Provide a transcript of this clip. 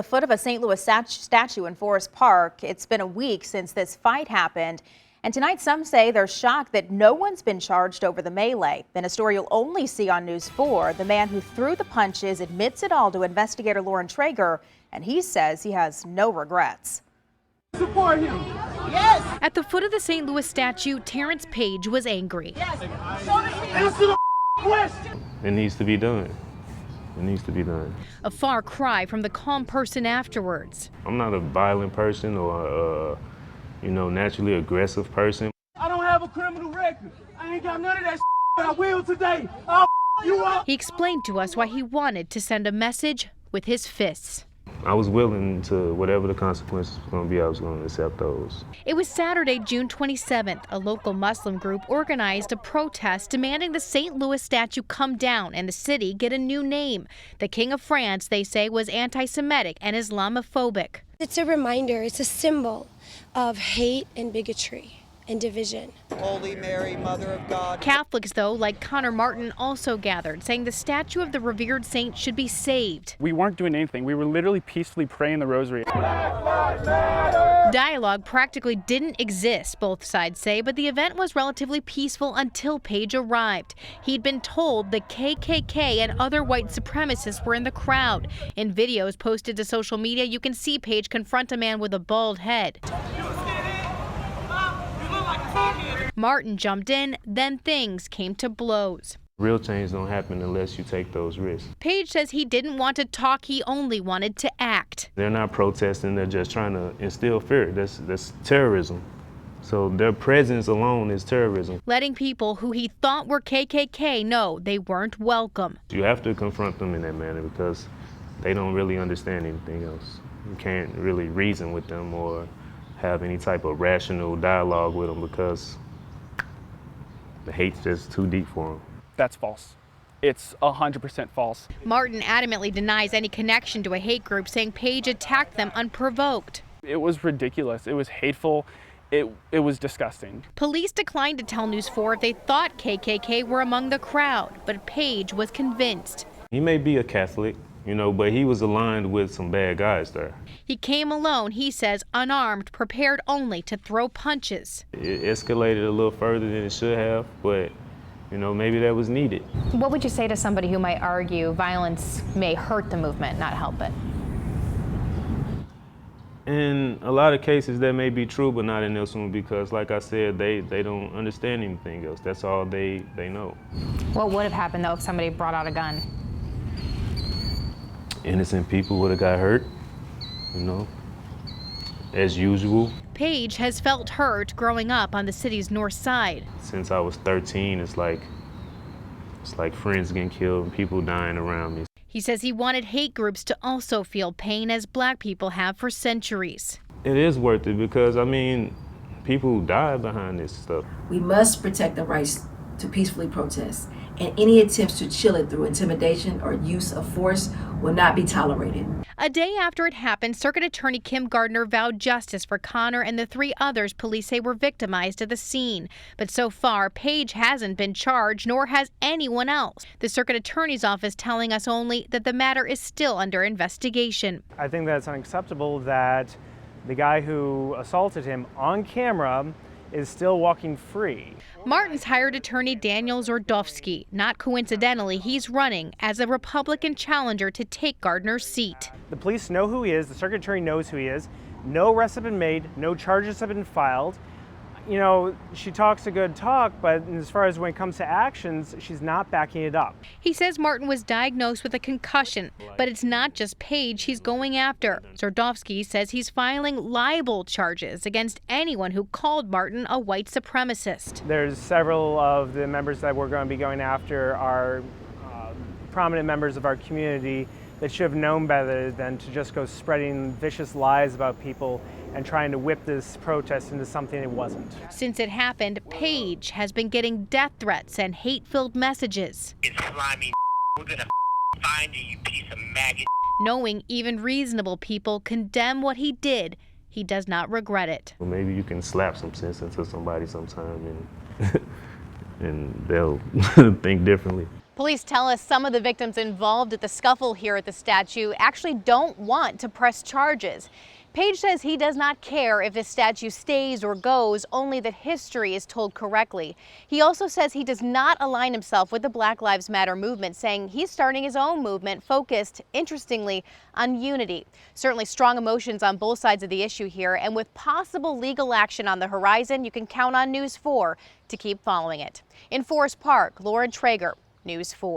The foot of a St. Louis statue in Forest Park. It's been a week since this fight happened. And tonight, some say they're shocked that no one's been charged over the melee. In a story you'll only see on News 4, the man who threw the punches admits it all to investigator Lauren Traeger, and he says he has no regrets. Support him. Yes. At the foot of the St. Louis statue, Terrence Page was angry. Yes. Answer the question. It needs to be done. It needs to be done. A far cry from the calm person afterwards. I'm not a violent person or naturally aggressive person. I don't have a criminal record. I ain't got none of that but I will today. I'll you up. He explained to us why he wanted to send a message with his fists. I was willing to, whatever the consequences were going to be, I was going to accept those. It was Saturday, June 27th. A local Muslim group organized a protest demanding the St. Louis statue come down and the city get a new name. The King of France, they say, was anti-Semitic and Islamophobic. It's a reminder, it's a symbol of hate and bigotry and division. Holy Mary, Mother of God. Catholics, though, like Conor Martin, also gathered, saying the statue of the revered saint should be saved. We weren't doing anything. We were literally peacefully praying the rosary. Dialogue practically didn't exist, both sides say, but the event was relatively peaceful until Page arrived. He'd been told the KKK and other white supremacists were in the crowd. In videos posted to social media, you can see Page confront a man with a bald head. Martin jumped in, then things came to blows. Real change don't happen unless you take those risks. Page says he didn't want to talk, he only wanted to act. They're not protesting, they're just trying to instill fear. That's terrorism. So their presence alone is terrorism. Letting people who he thought were KKK know they weren't welcome. You have to confront them in that manner because they don't really understand anything else. You can't really reason with them or have any type of rational dialogue with them because the hate's just too deep for them. That's false. It's 100% false. Martin adamantly denies any connection to a hate group, saying Page attacked them unprovoked. It was ridiculous. It was hateful. It was disgusting. Police declined to tell News 4 if they thought KKK were among the crowd, but Page was convinced. He may be a Catholic, but he was aligned with some bad guys there. He came alone, he says, unarmed, prepared only to throw punches. It escalated a little further than it should have, but maybe that was needed. What would you say to somebody who might argue violence may hurt the movement, not help it? In a lot of cases, that may be true, but not in this one because, like I said, they don't understand anything else. That's all they know. What would have happened, though, if somebody brought out a gun? Innocent people would have got hurt, as usual. Page has felt hurt growing up on the city's north side. Since I was 13, it's like friends getting killed and people dying around me. He says he wanted hate groups to also feel pain as black people have for centuries. It is worth it because, people die behind this stuff. We must protect the rights to peacefully protest, and any attempts to chill it through intimidation or use of force will not be tolerated. A day after it happened, Circuit Attorney Kim Gardner vowed justice for Conor and the 3 others police say were victimized at the scene. But so far, Page hasn't been charged, nor has anyone else. The Circuit Attorney's office telling us only that the matter is still under investigation. I think that it's unacceptable that the guy who assaulted him on camera is still walking free. Martin's hired attorney Daniel Zordowski. Not coincidentally, he's running as a Republican challenger to take Gardner's seat. The police know who he is. The circuit attorney knows who he is. No arrests have been made. No charges have been filed. She talks a good talk, but as far as when it comes to actions, she's not backing it up. He says Martin was diagnosed with a concussion, but it's not just Page he's going after. Zordowski says he's filing libel charges against anyone who called Martin a white supremacist. There's several of the members that we're going to be going after are prominent members of our community that should have known better than to just go spreading vicious lies about people and trying to whip this protest into something it wasn't. Since it happened, Page has been getting death threats and hate-filled messages. It's slimy. We're gonna find you, you piece of maggot. Knowing even reasonable people condemn what he did, he does not regret it. Well, maybe you can slap some sense into somebody sometime and they'll think differently. Police tell us some of the victims involved at the scuffle here at the statue actually don't want to press charges. Page says he does not care if the statue stays or goes, only that history is told correctly. He also says he does not align himself with the Black Lives Matter movement, saying he's starting his own movement focused, interestingly, on unity. Certainly strong emotions on both sides of the issue here, and with possible legal action on the horizon, you can count on News 4 to keep following it. In Forest Park, Lauren Traeger, News 4.